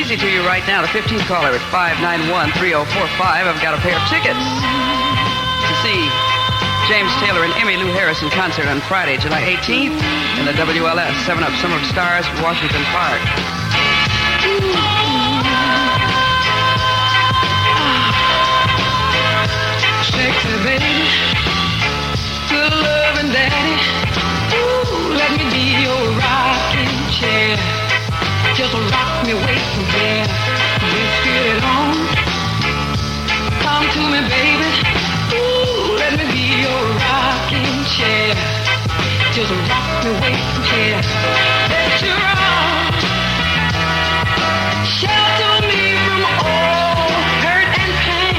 easy to you right now. The 15th caller at 591-3045. I've got a pair of tickets to see James Taylor and Emmylou Harris in concert on Friday, July 18th in the WLS 7-Up Summer of Stars, Washington Park. Sexy baby, good loving daddy. Ooh, let me be your rocking chair. Just rock me way from there. Let's get it on. Come to me, baby. Ooh, let me be your rocking chair. Just rock me way from here. Let you rock. Shelter me from all hurt and pain.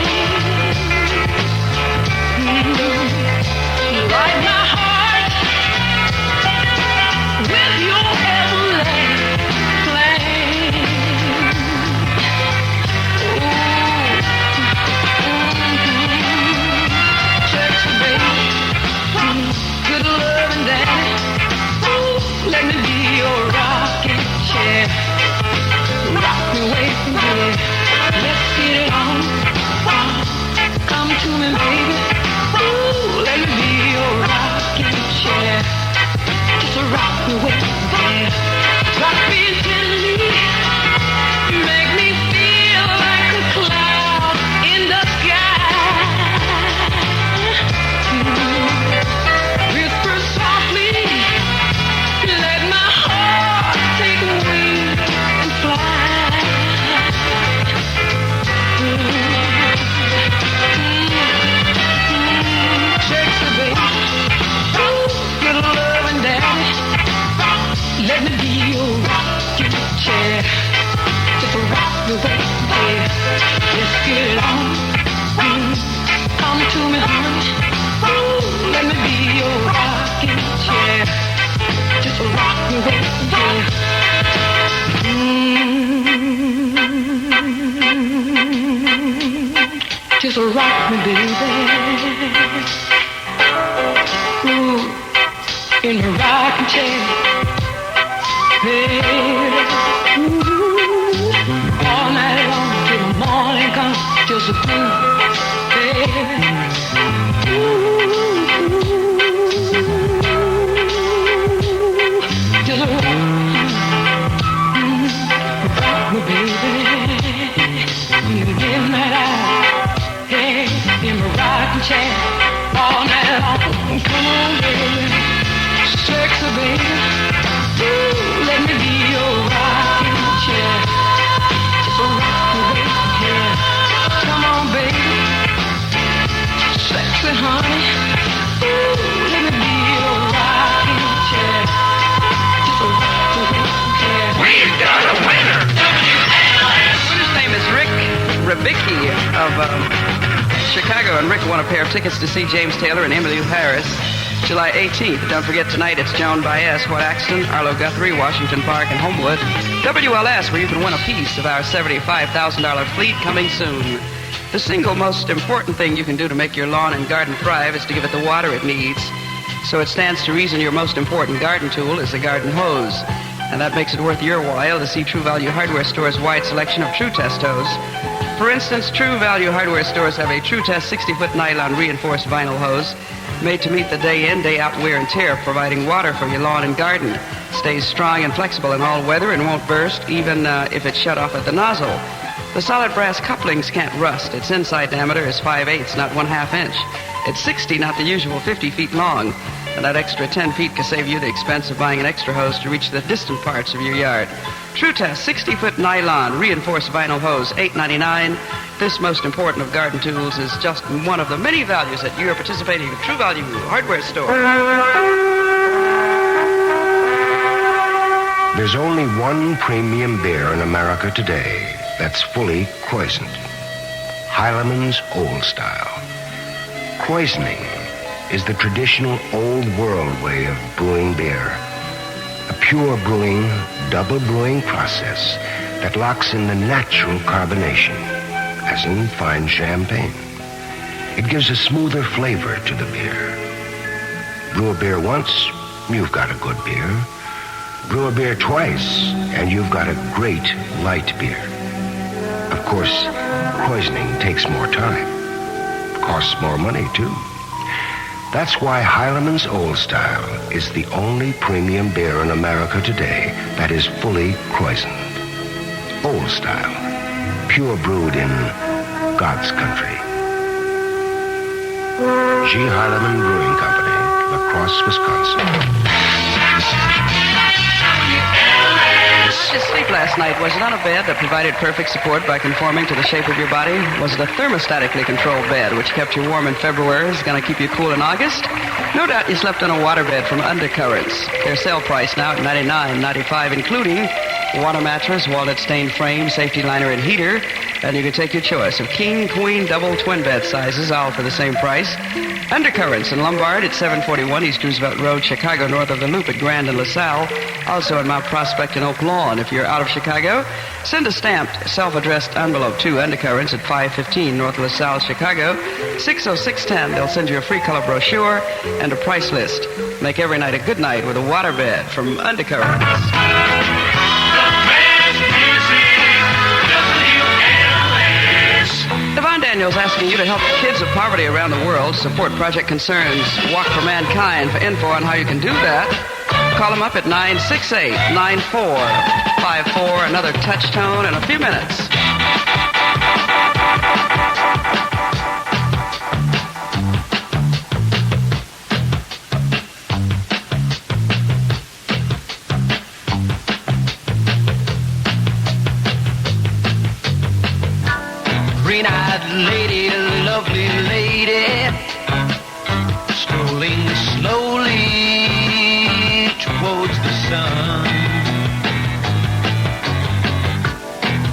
Light my heart with your everlasting flame. Sexy baby, good loving daddy. Ooh, let me be your rocking chair. Rock me way from here. Let's get it on. Come to me, baby. Let me be your rocking chair. Just rock me way from here. Rock me gently. Make me feel like a cloud in the sky. Whisper softly. Let my heart take wing and fly. Sexy baby, good loving daddy. Let me be your rocking chair. Just rock me way from here. Let's get it on. Come to me, honey. Let me be your rocking chair. Just rock me way from here. Just rock me, baby. Ooh, in my rocking chair. Baby. Ooh, all night long till the morning comes. Just a groove, baby. Ooh, just rock me, baby. In the midnight hour. Hey, in my rocking chair, all night long. Come on, baby, sexy baby. Ooh, let me be your rocking chair. Just rock me way from here. Come on, baby, sexy honey. Ooh, let me be your rocking chair. Just rock me way from here. We've got a winner! WLS! His name is Rick Rabicki of Chicago, and Rick won a pair of tickets to see James Taylor and Emmylou Harris July 18th. Don't forget, tonight it's Joan Baez, What Axton, Arlo Guthrie, Washington Park, and Homewood. WLS, where you can win a piece of our $75,000 fleet, coming soon. The single most important thing you can do to make your lawn and garden thrive is to give it the water it needs. So it stands to reason your most important garden tool is the garden hose. And that makes it worth your while to see True Value Hardware Store's wide selection of True Test hose. For instance, True Value Hardware Stores have a True Test 60-foot nylon reinforced vinyl hose made to meet the day-in, day-out wear and tear, providing water for your lawn and garden. Stays strong and flexible in all weather and won't burst, even if it's shut off at the nozzle. The solid brass couplings can't rust. Its inside diameter is 5/8, not 1/2 inch. It's 60, not the usual 50 feet long. And that extra 10 feet can save you the expense of buying an extra hose to reach the distant parts of your yard. True Test 60-foot nylon reinforced vinyl hose, $8.99. This most important of garden tools is just one of the many values at your participating True Value Hardware Store. There's only one premium beer in America today that's fully Croissant. Heileman's Old Style. Croisoning is the traditional old world way of brewing beer. A pure brewing, double brewing process that locks in the natural carbonation, as in fine champagne. It gives a smoother flavor to the beer. Brew a beer once, you've got a good beer. Brew a beer twice, and you've got a great light beer. Of course, poisoning takes more time. Costs more money, too. That's why Heileman's Old Style is the only premium beer in America today that is fully poisoned. Old Style, pure brewed in God's country. G. Heileman Brewing Company, La Crosse, Wisconsin. Did you sleep last night? Was it on a bed that provided perfect support by conforming to the shape of your body? Was it a thermostatically controlled bed which kept you warm in February, is going to keep you cool in August? No doubt you slept on a waterbed from Undercurrents. Their sale price now at $99.95, including water mattress, walnut-stained frame, safety liner, and heater. And you can take your choice of king, queen, double, twin bed sizes, all for the same price. Undercurrents in Lombard at 741 East Roosevelt Road, Chicago, north of the Loop at Grand and LaSalle. Also in Mount Prospect and Oak Lawn. If you're out of Chicago, send a stamped, self-addressed envelope to Undercurrents at 515 North LaSalle, Chicago, 60610. They'll send you a free color brochure and a price list. Make every night a good night with a waterbed from Undercurrents. Yvonne Daniels asking you to help kids of poverty around the world support Project Concern's Walk for Mankind. For info on how you can do that, call them up at 968-9454. Another touch tone in a few minutes. Green-eyed lady, lovely lady, strolling slowly towards the sun.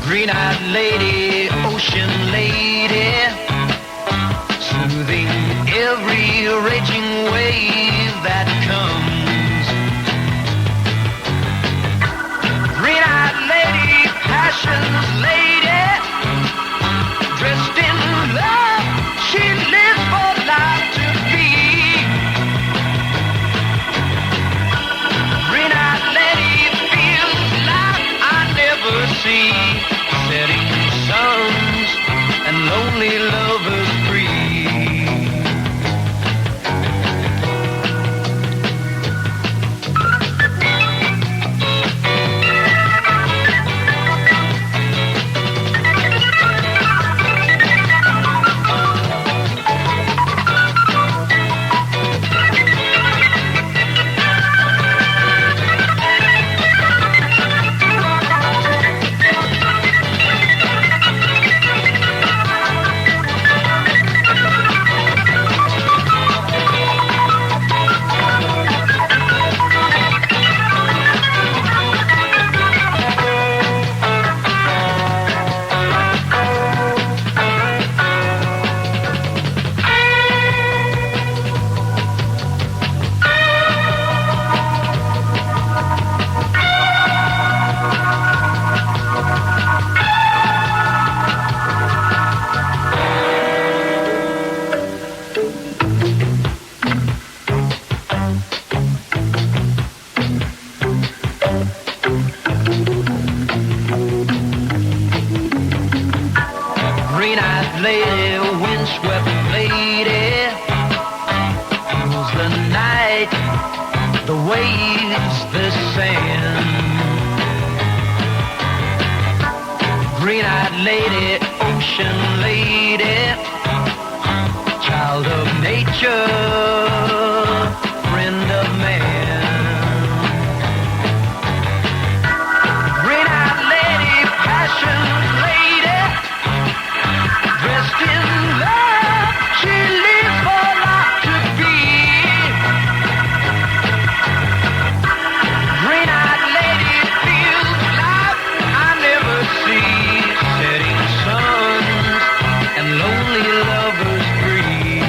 Green-eyed lady, ocean lady, soothing every raging wave that comes. Green-eyed lady, passion's lady, dressed in love, she lives for life to be. Green-eyed lady feels like I never see. Setting suns and lonely lovers free. Green-eyed lady, windswept lady, feels the night, the waves, the sand. Green-eyed lady, ocean lady, child of nature, friend of man. Green-eyed lady, passion lady, dressed in love, she lives for life to be. Green-eyed lady feels life I never see. Setting suns and lonely lovers free.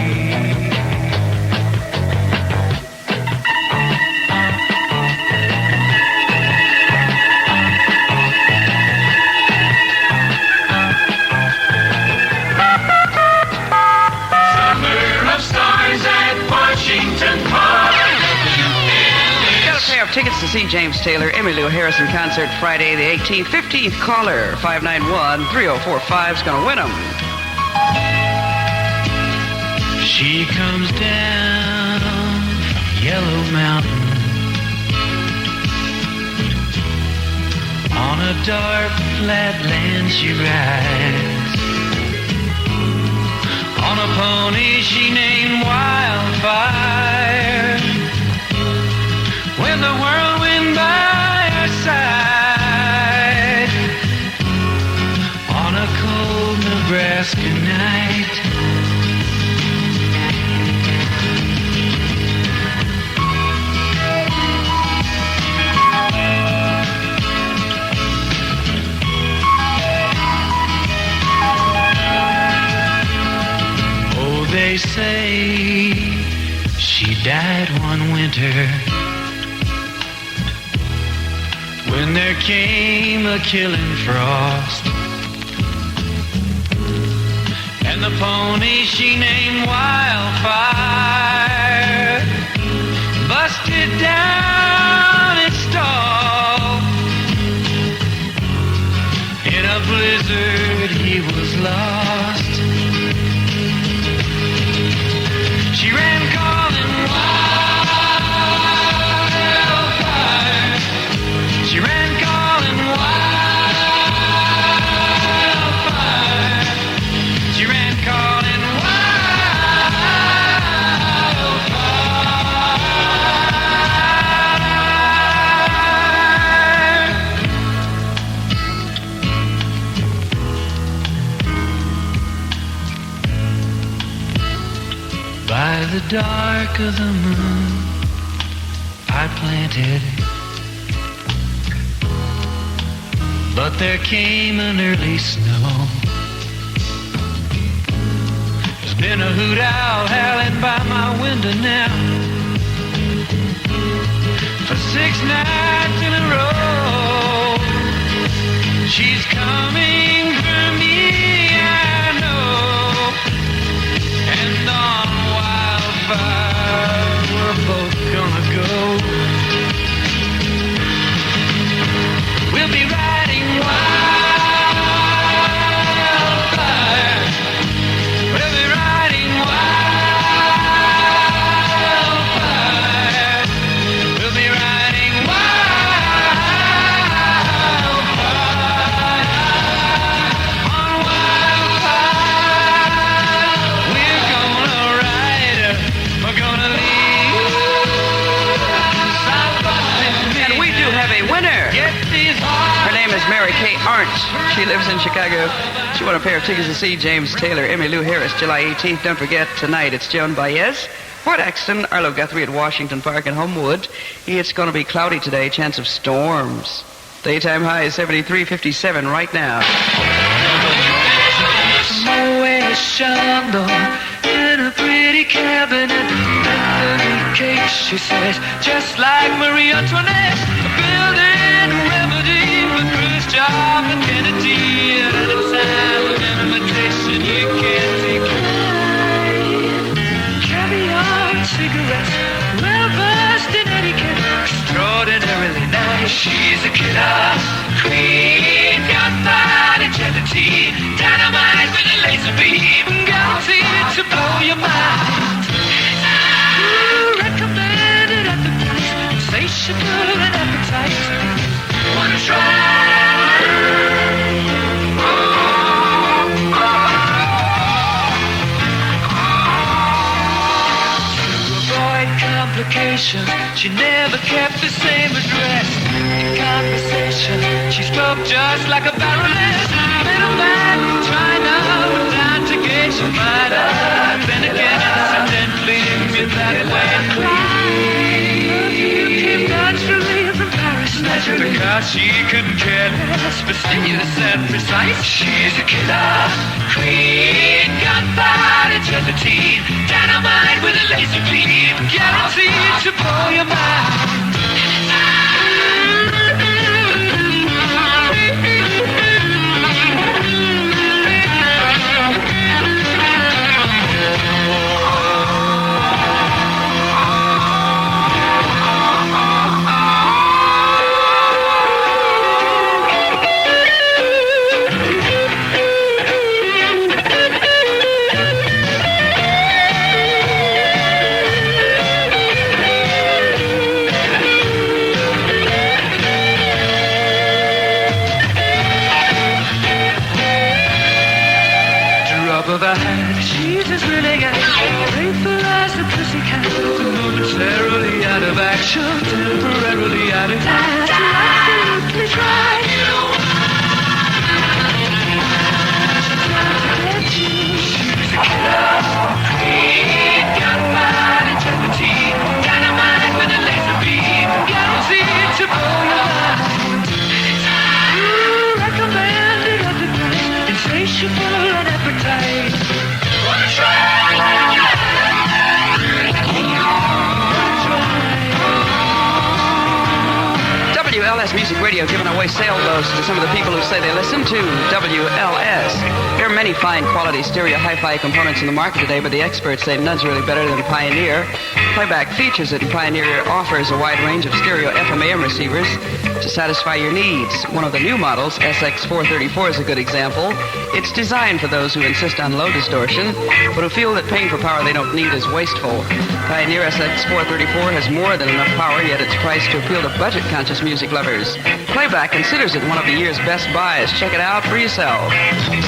see James Taylor, Emmylou Harris in concert Friday the 18th. 15th caller, 591-3045 is going to win them. She comes down from Yellow Mountain on a dark flat land she rides. On a pony she named Wildfire. When the whirlwind by her side, on a cold Nebraska night. Oh, they say she died one winter when there came a killing frost, and the pony she named Wildfire busted down its stall. In a blizzard he was lost. She ran calling wildfire. She ran calling wildfire. She ran calling wildfire. By the dark of the moon I planted, but there came an early snow. There's been a hoot owl howling by my window now for 6 nights in a row. She's coming for me, I know, and on Wildfire we're both gonna go. We'll be riding wildfire. We'll be riding wildfire. We'll be riding wildfire. On wildfire. We're gonna ride her. We're gonna leave South Boston. And we do have a winner. Get these Her name is Mary Kay Arndt. She lives in Chicago. She won a pair of tickets to see James Taylor, Emmylou Harris, July 18th. Don't forget, tonight it's Joan Baez, Fort Axton, Arlo Guthrie at Washington Park and Homewood. It's going to be cloudy today, chance of storms. Daytime high is 73.57 right now. In a pretty cabinet, and cake, she says, just like Marie Antoinette, building a remedy for Khrushchev and Kennedy, at a time of imitation you can't take. Caviar, cigarettes, well versed in etiquette, extraordinarily nice. She's a killer queen, gunfight agility, dynamite with a laser beam, guaranteed to blow your mind. Recommended at the price, insatiable and appetite. Wanna try? Complications, she never kept the same address. In conversation, she spoke just like a baroness. Middleman, trying out without to gauge your mind. Then again, incidentally, in that way. You came naturally from Paris, because she couldn't care less, fastidious and precise. She's a killer queen, gunfight agility, dynamite with a laser beam, guaranteed to blow your mind. ride. She's as willing as faithful as the pussycat. Momentarily out of action, temporarily out of time. Absolutely try. She's a killer. Got mind integrity. Dynamite with a laser beam. Guaranteed to blow your mind. Recommended at the price. Insatiable and appetite. Wanna try? WLS Music Radio giving away sailboats to some of the people who say they listen to WLS. There are many fine quality stereo hi-fi components in the market today, but the experts say none's really better than Pioneer. Playback features it, and Pioneer offers a wide range of stereo FM/AM receivers to satisfy your needs. One of the new models, SX434, is a good example. It's designed for those who insist on low distortion, but who feel that paying for power they don't need is wasteful. Pioneer SX434 has more than enough power, yet it's priced to appeal to budget-conscious music lovers. Playback considers it one of the year's best buys. Check it out for yourself.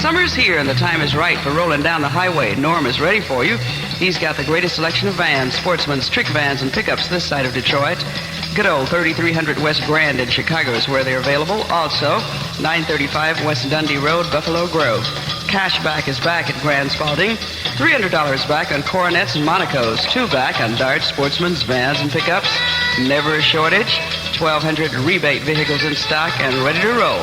Summer's here and the time is right for rolling down the highway. Norm is ready for you. He's got the greatest selection of vans, sportsmen's, trick vans, and pickups this side of Detroit. Good old 3300 West Grand in Chicago is where they're available. Also, 935 West Dundee Road, Buffalo Grove. Cashback is back at Grand Spalding. $300 back on Coronets and Monacos. 2 back on Darts, Sportsman's, Vans, and pickups. Never a shortage. 1,200 rebate vehicles in stock and ready to roll.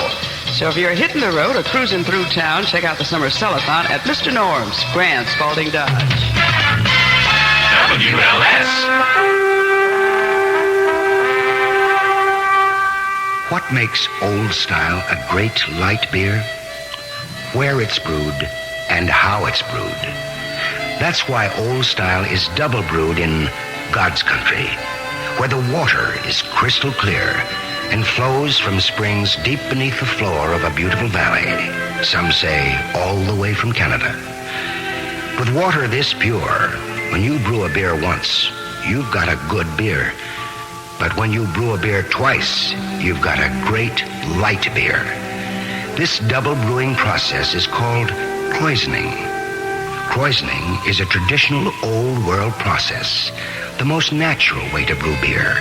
So if you're hitting the road or cruising through town, check out the summer sellathon at Mr. Norm's, Grand Spalding Dodge. WLS. What makes Old Style a great light beer? Where it's brewed and how it's brewed. That's why Old Style is double brewed in God's country, where the water is crystal clear and flows from springs deep beneath the floor of a beautiful valley, some say all the way from Canada. With water this pure, when you brew a beer once, you've got a good beer. But when you brew a beer twice, you've got a great light beer. This double brewing process is called krausening. Krausening is a traditional old world process, the most natural way to brew beer,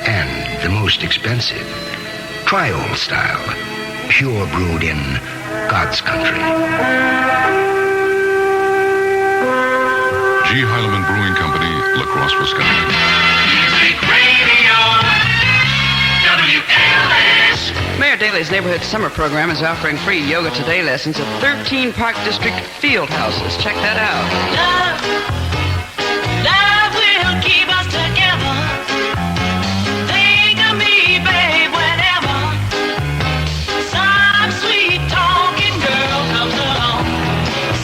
and the most expensive. Try Old Style, pure brewed in God's country. G. Heileman Brewing Company, La Crosse, Wisconsin. Music Radio. WLS. Mayor Daley's Neighborhood Summer Program is offering free Yoga Today lessons at 13 Park District field houses. Check that out. Love will keep us together. Think of me, babe, whenever some sweet talking girl comes along,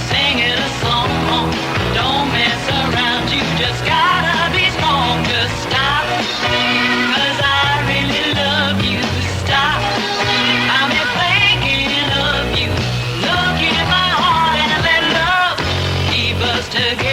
singing a song. Don't mess around, you just gotta be strong. Just stop, 'cause I really love you. Stop, I've been thinking of you. Look in my heart and let love keep us together.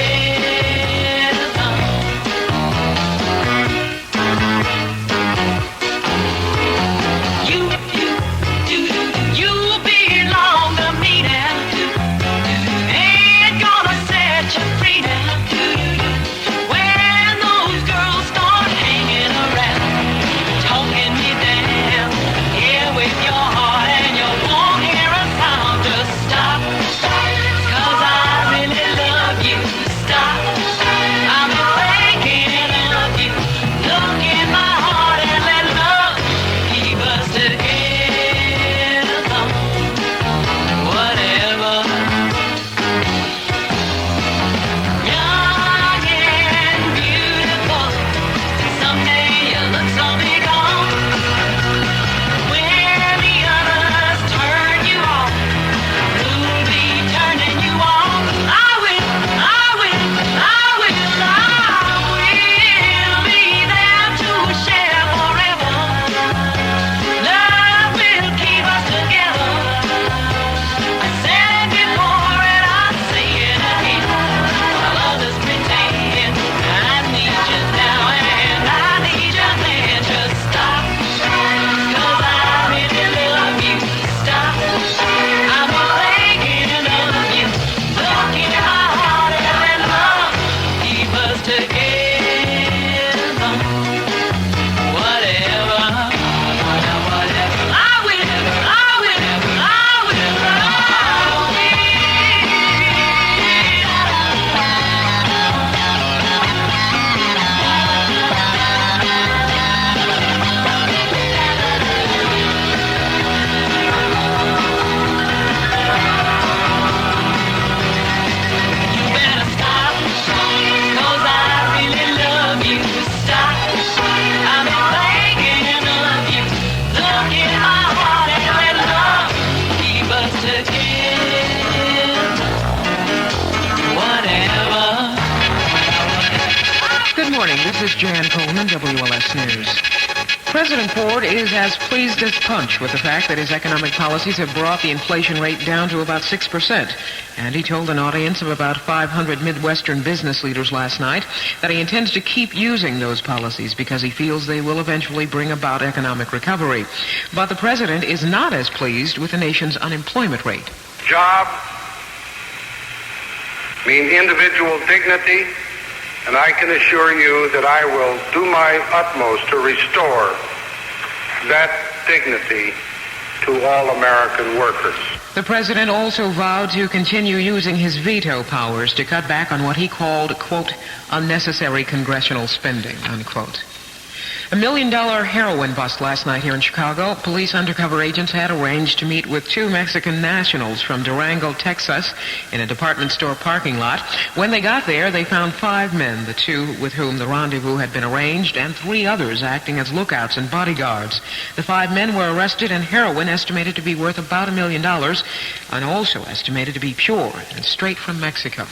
This is Jan Coleman, WLS News. President Ford is as pleased as punch with the fact that his economic policies have brought the inflation rate down to about 6%. And he told an audience of about 500 Midwestern business leaders last night that he intends to keep using those policies because he feels they will eventually bring about economic recovery. But the president is not as pleased with the nation's unemployment rate. Jobs mean individual dignity, and I can assure you that I will do my utmost to restore that dignity to all American workers. The president also vowed to continue using his veto powers to cut back on what he called, quote, unnecessary congressional spending, unquote. $1 million heroin bust last night here in Chicago. Police undercover agents had arranged to meet with 2 Mexican nationals from Durango, Texas, in a department store parking lot. When they got there, they found 5 men, the 2 with whom the rendezvous had been arranged, and 3 others acting as lookouts and bodyguards. The 5 men were arrested, and heroin estimated to be worth about $1 million, and also estimated to be pure and straight from Mexico.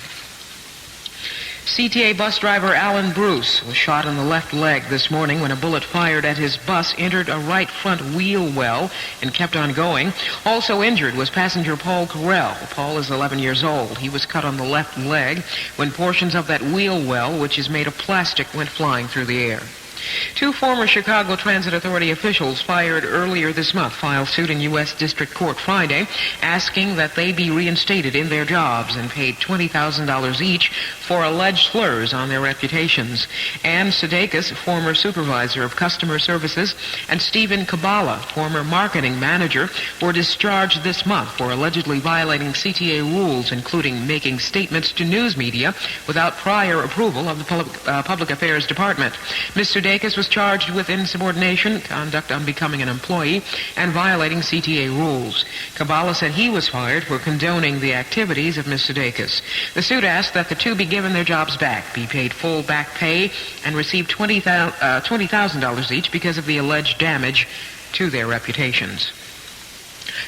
CTA bus driver Alan Bruce was shot in the left leg this morning when a bullet fired at his bus entered a right front wheel well and kept on going. Also injured was passenger Paul Carell. Paul is 11 years old. He was cut on the left leg when portions of that wheel well, which is made of plastic, went flying through the air. 2 former Chicago Transit Authority officials fired earlier this month filed suit in U.S. District Court Friday asking that they be reinstated in their jobs and paid $20,000 each for alleged slurs on their reputations. Ann Sudeikis, former supervisor of customer services, and Stephen Kabbalah, former marketing manager, were discharged this month for allegedly violating CTA rules, including making statements to news media without prior approval of the Public Affairs Department. Ms. Sudeikis was charged with insubordination, conduct unbecoming an employee, and violating CTA rules. Kabbalah said he was fired for condoning the activities of Ms. Sudeikis. The suit asked that the 2 be given their jobs back, be paid full back pay, and receive $20,000 each because of the alleged damage to their reputations.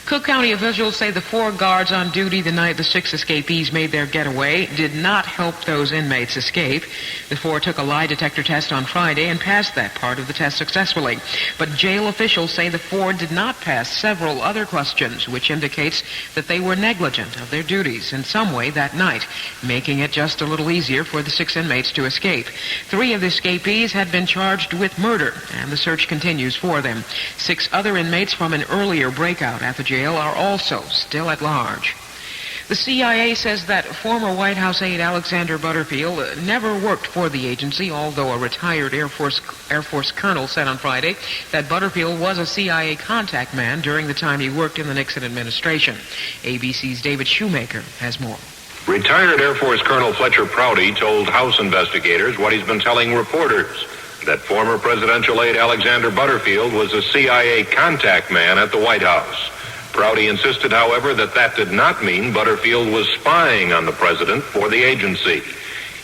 Cook County officials say the 4 guards on duty the night the 6 escapees made their getaway did not help those inmates escape. The 4 took a lie detector test on Friday and passed that part of the test successfully. But jail officials say the 4 did not pass several other questions, which indicates that they were negligent of their duties in some way that night, making it just a little easier for the 6 inmates to escape. 3 of the escapees had been charged with murder, and the search continues for them. 6 other inmates from an earlier breakout at the jail are also still at large. The CIA says that former White House aide Alexander Butterfield never worked for the agency, although a retired Air Force colonel said on Friday that Butterfield was a CIA contact man during the time he worked in the Nixon administration. ABC's David Shoemaker has more. Retired Air Force Colonel Fletcher Prouty told House investigators what he's been telling reporters, that former presidential aide Alexander Butterfield was a CIA contact man at the White House. Prouty insisted, however, that that did not mean Butterfield was spying on the president for the agency.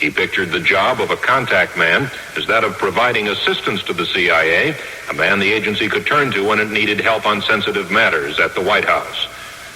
He pictured the job of a contact man as that of providing assistance to the CIA, a man the agency could turn to when it needed help on sensitive matters at the White House.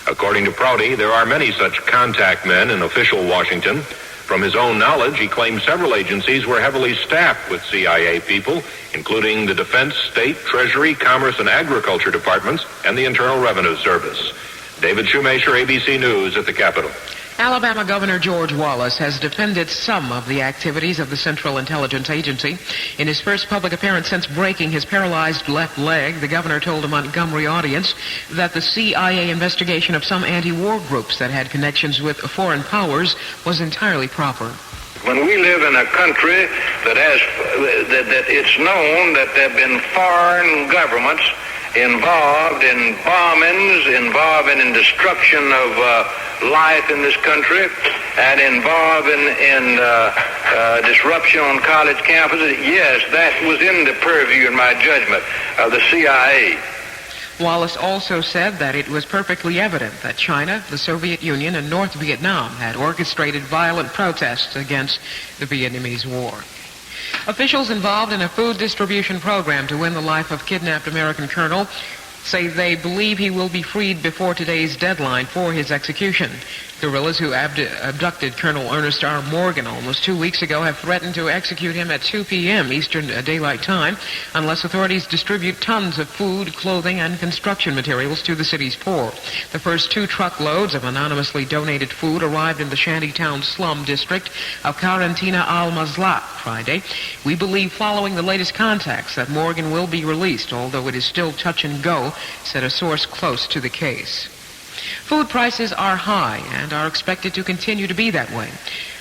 According to Prouty, there are many such contact men in official Washington. From his own knowledge, he claims several agencies were heavily staffed with CIA people, including the Defense, State, Treasury, Commerce, and Agriculture Departments, and the Internal Revenue Service. David Shoemaker, ABC News at the Capitol. Alabama Governor George Wallace has defended some of the activities of the Central Intelligence Agency. In his first public appearance since breaking his paralyzed left leg, the governor told a Montgomery audience that the CIA investigation of some anti-war groups that had connections with foreign powers was entirely proper. When we live in a country that it's known that there have been foreign governments involved in bombings, involved in destruction of life in this country, and involved in disruption on college campuses, yes, that was in the purview, in my judgment, of the CIA. Wallace also said that it was perfectly evident that China, the Soviet Union, and North Vietnam had orchestrated violent protests against the Vietnamese War. Officials involved in a food distribution program to win the life of kidnapped American colonel say they believe he will be freed before today's deadline for his execution. Guerrillas who abducted Colonel Ernest R. Morgan almost 2 weeks ago have threatened to execute him at 2 p.m. Eastern Daylight Time unless authorities distribute tons of food, clothing, and construction materials to the city's poor. The first 2 truckloads of anonymously donated food arrived in the shantytown slum district of Karantina al-Mazlaq Friday. We believe following the latest contacts that Morgan will be released, although it is still touch and go, said a source close to the case. Food prices are high and are expected to continue to be that way.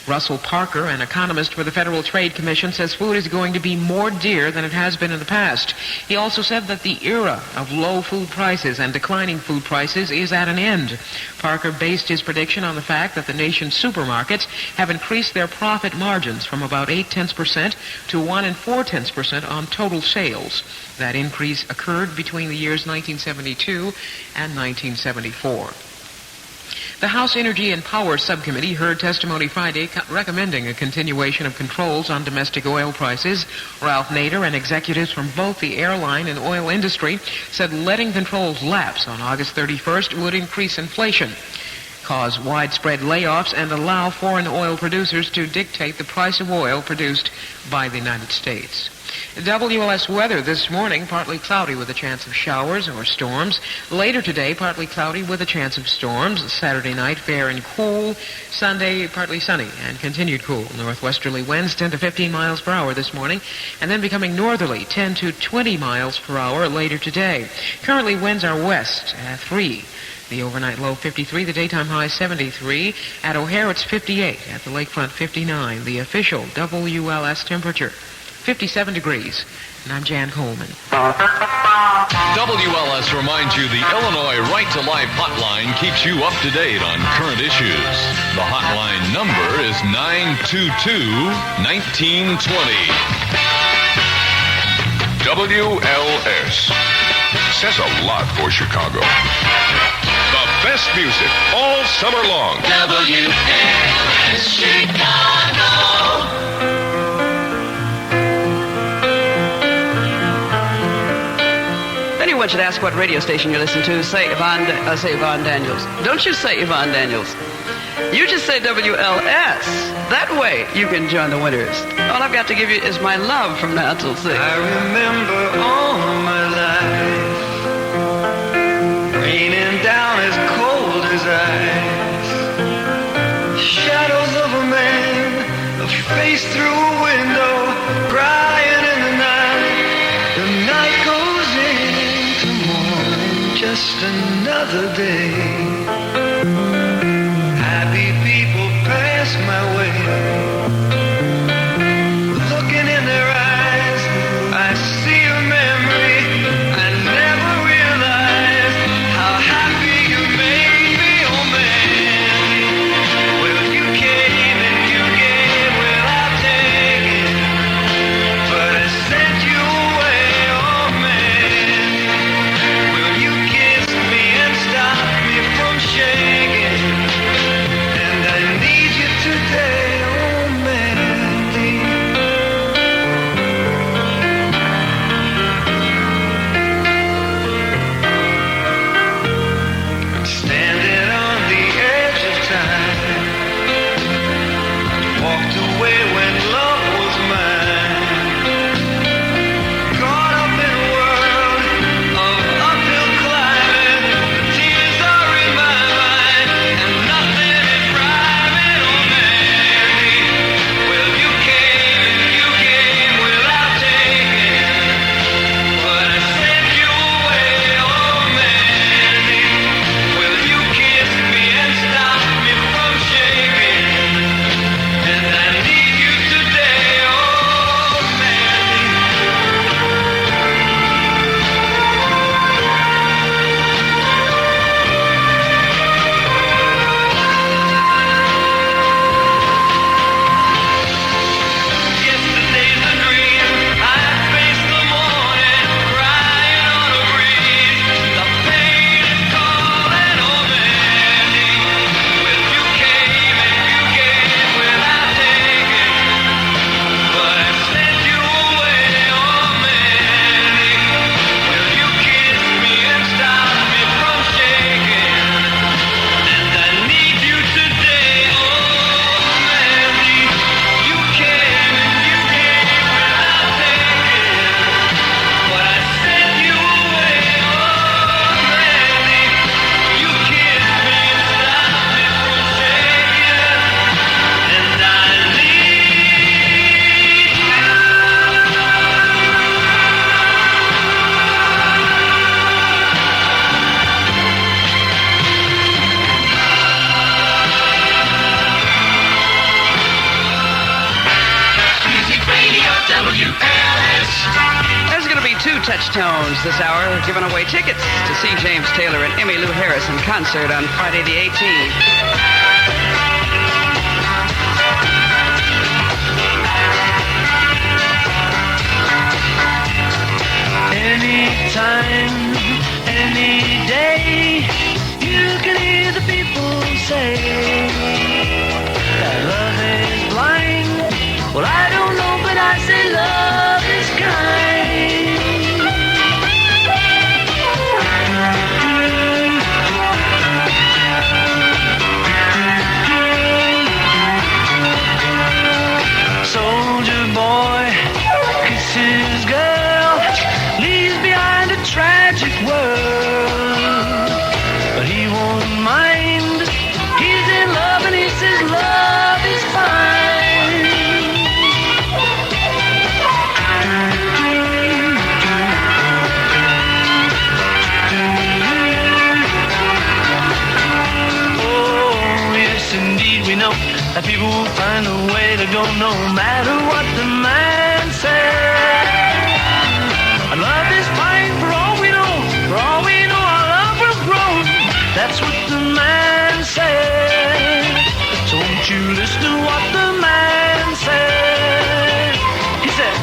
Russell Parker, an economist for the Federal Trade Commission, says food is going to be more dear than it has been in the past. He also said that the era of low food prices and declining food prices is at an end. Parker based his prediction on the fact that the nation's supermarkets have increased their profit margins from about 0.8% to 1.4% on total sales. That increase occurred between the years 1972 and 1974. The House Energy and Power Subcommittee heard testimony Friday recommending a continuation of controls on domestic oil prices. Ralph Nader and executives from both the airline and oil industry said letting controls lapse on August 31st would increase inflation, cause widespread layoffs, and allow foreign oil producers to dictate the price of oil produced by the United States. WLS weather this morning, partly cloudy with a chance of showers or storms. Later today, partly cloudy with a chance of storms. Saturday night, fair and cool. Sunday, partly sunny and continued cool. Northwesterly winds 10 to 15 miles per hour this morning, and then becoming northerly 10 to 20 miles per hour later today. Currently, winds are west at 3. The overnight low 53, the daytime high 73. At O'Hare, it's 58. At the lakefront, 59. The official WLS temperature, 57 degrees. And I'm Jan Coleman. WLS reminds you the Illinois Right to Life hotline keeps you up to date on current issues. The hotline number is 922-1920. WLS says a lot for Chicago. The best music all summer long. WLS Chicago. Anyone should ask what radio station you listen to, say Yvonne Daniels. Don't you say Yvonne Daniels. You just say WLS. That way you can join the winners. All I've got to give you is my love from now till 6. I remember all my life raining down as cold as ice. Shadows of a man, a face through a window, crying in the night. The night goes into morning, just another day. Happy people pass my way. Looking in their eyes, I see a memory. I never realized how happy you made me, oh man. Well, you came and you gave without taking, but I sent you away, oh man. Well, you kissed me and stopped me There's going to be 2 touchstones this hour, giving away tickets to see James Taylor and Emmylou Harris in concert on Friday the 18th. Anytime, any day, you can hear the people say that love is blind. Well, I don't know, but I say love is kind. Soldier boy kisses girl, leaves behind a tragic world, but he won't mind. He's in love and he says love is fine. Oh, yes, indeed, we know that people will find a way to go no matter what the man says. Love is fine for all we know. For all we know, our love will grow. That's what the man said. So won't you listen to what the man said? He said,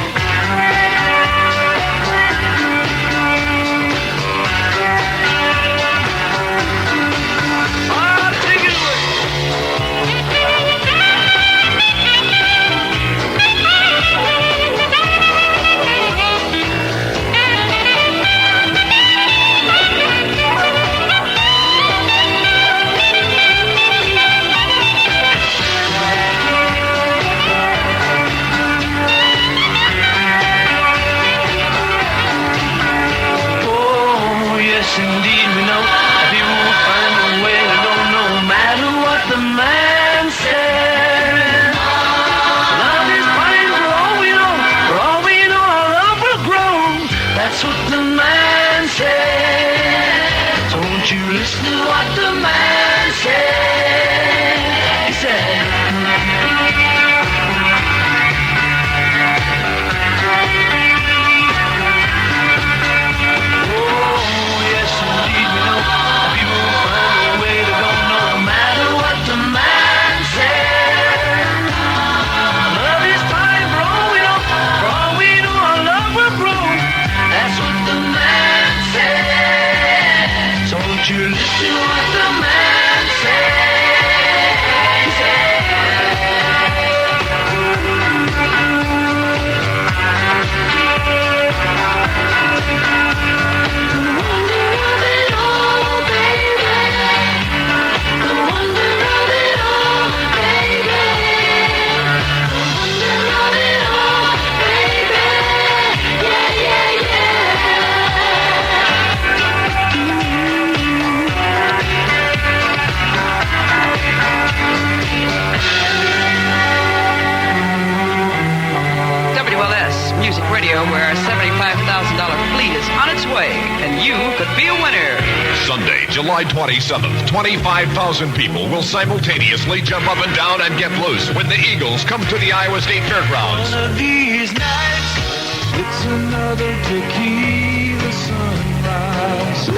oh, take it away. Indeed, we know that people will find a way to go no matter what the man says. Love is fine for all we know. For all we know, our love will grow. That's what the man said. So won't you listen to what the man said? He said, you listen to what the man said. He WLS Music Radio, where our $75,000 fleet is on its way, and you could be a winner. Sunday, July 27th, 25,000 people will simultaneously jump up and down and get loose when the Eagles come to the Iowa State Fairgrounds. One of these nights, it's another tequila sunrise. Ooh,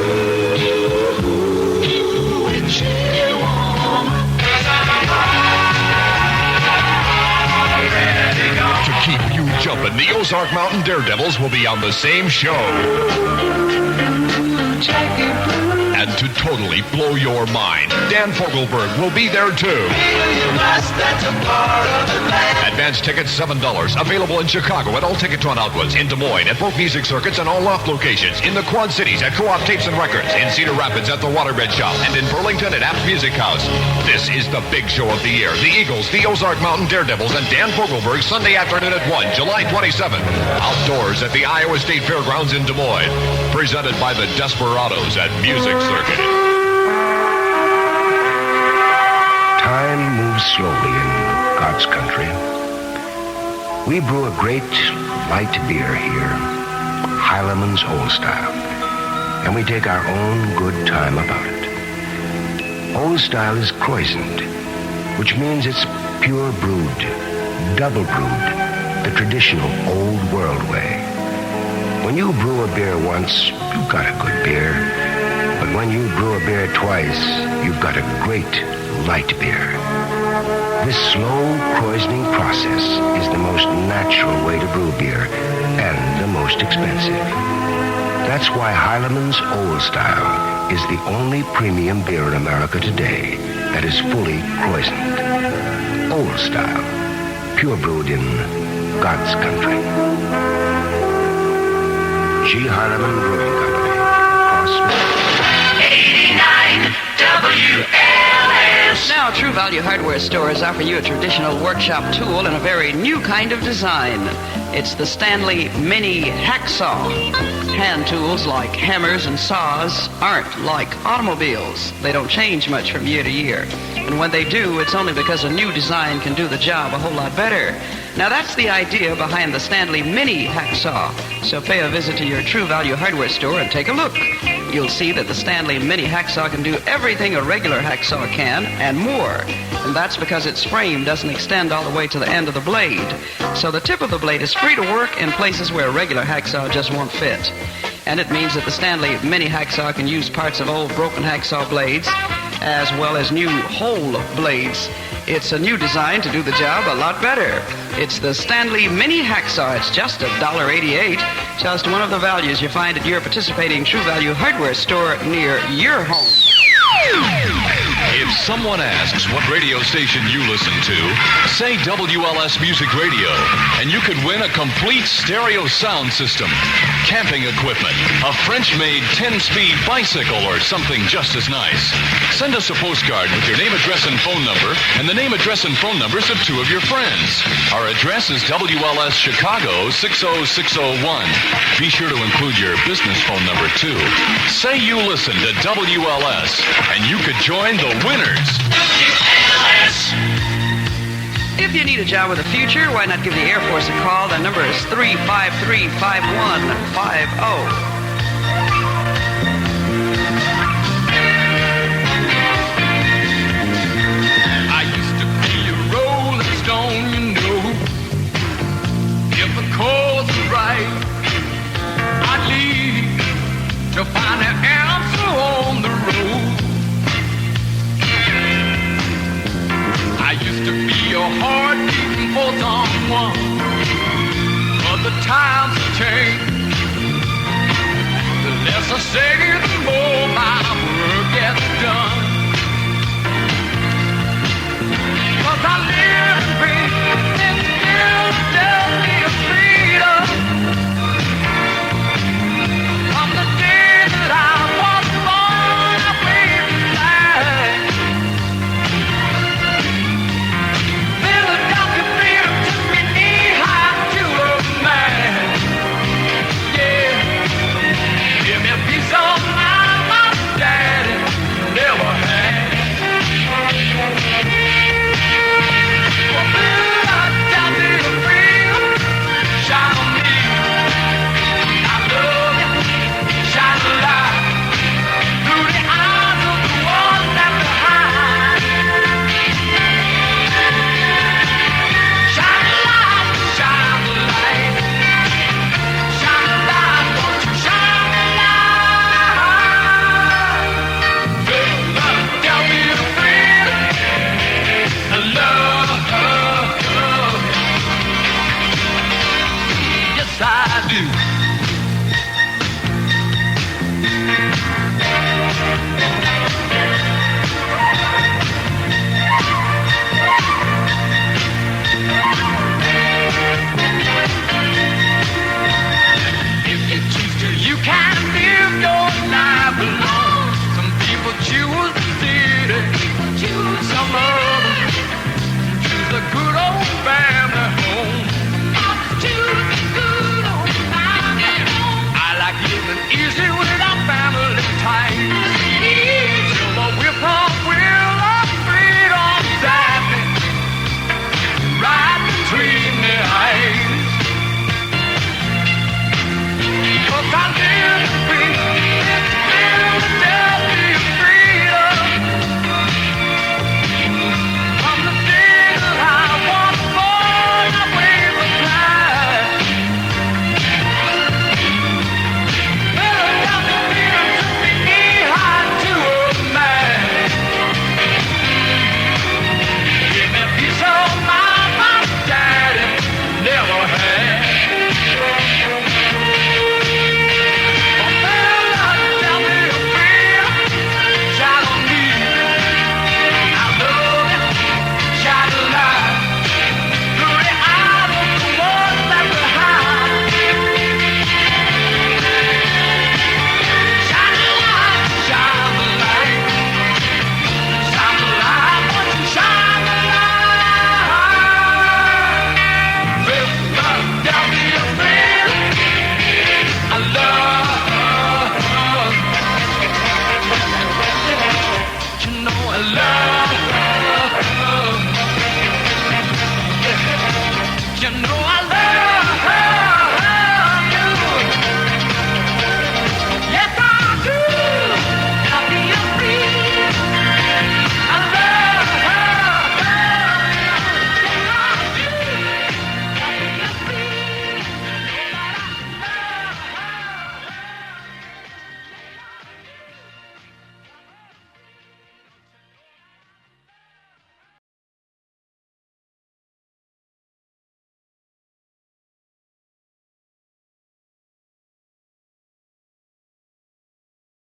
it's To keep you jumping, the Ozark Mountain Daredevils will be on the same show. And to totally blow your mind, Dan Fogelberg will be there too. Advance tickets $7. Available in Chicago at all Ticketron outlets, in Des Moines at both music circuits and all loft locations, in the Quad Cities at Co-op Tapes and Records, in Cedar Rapids at the Waterbed Shop, and in Burlington at Apt Music House. This is the big show of the year. The Eagles, the Ozark Mountain Daredevils, and Dan Fogelberg, Sunday afternoon at 1, July 27th. Outdoors at the Iowa State Fairgrounds in Des Moines. Presented by the Desperados at Music Circuit. Time moves slowly in God's country. We brew a great light beer here, Heileman's Old Style, and we take our own good time about it. Old Style is kreuzned, which means it's pure brewed, double brewed, the traditional old world way. When you brew a beer once, you've got a good beer. But when you brew a beer twice, you've got a great light beer. This slow krausening process is the most natural way to brew beer and the most expensive. That's why Heileman's Old Style is the only premium beer in America today that is fully krausened. Old Style, pure brewed in God's country. G. Heileman Brewing Company. 89 WLS. Now, True Value Hardware stores offer you a traditional workshop tool in a very new kind of design. It's the Stanley Mini Hacksaw. Hand tools like hammers and saws aren't like automobiles. They don't change much from year to year. And when they do, it's only because a new design can do the job a whole lot better. Now, that's the idea behind the Stanley Mini Hacksaw. So pay a visit to your True Value Hardware store and take a look. You'll see that the Stanley Mini Hacksaw can do everything a regular hacksaw can and more. And that's because its frame doesn't extend all the way to the end of the blade. So the tip of the blade is free to work in places where a regular hacksaw just won't fit. And it means that the Stanley Mini Hacksaw can use parts of old broken hacksaw blades as well as new whole blades. It's a new design to do the job a lot better. It's the Stanley Mini Hacksaw. It's just $1.88. Just one of the values you find at your participating True Value Hardware store near your home. If someone asks what radio station you listen to, say WLS Music Radio, and you could win a complete stereo sound system, camping equipment, a French-made 10-speed bicycle, or something just as nice. Send us a postcard with your name, address, and phone number, and the name, address, and phone numbers of two of your friends. Our address is WLS Chicago 60601. Be sure to include your business phone number, too. Say you listen to WLS, and you could join the winners. WLS. If you need a job with a future, why not give the Air Force a call? The number is 353-5150. I used to be a rolling stone, you know. If the course was right, I'd leave to find an answer on the road. I used to be a heart beating for someone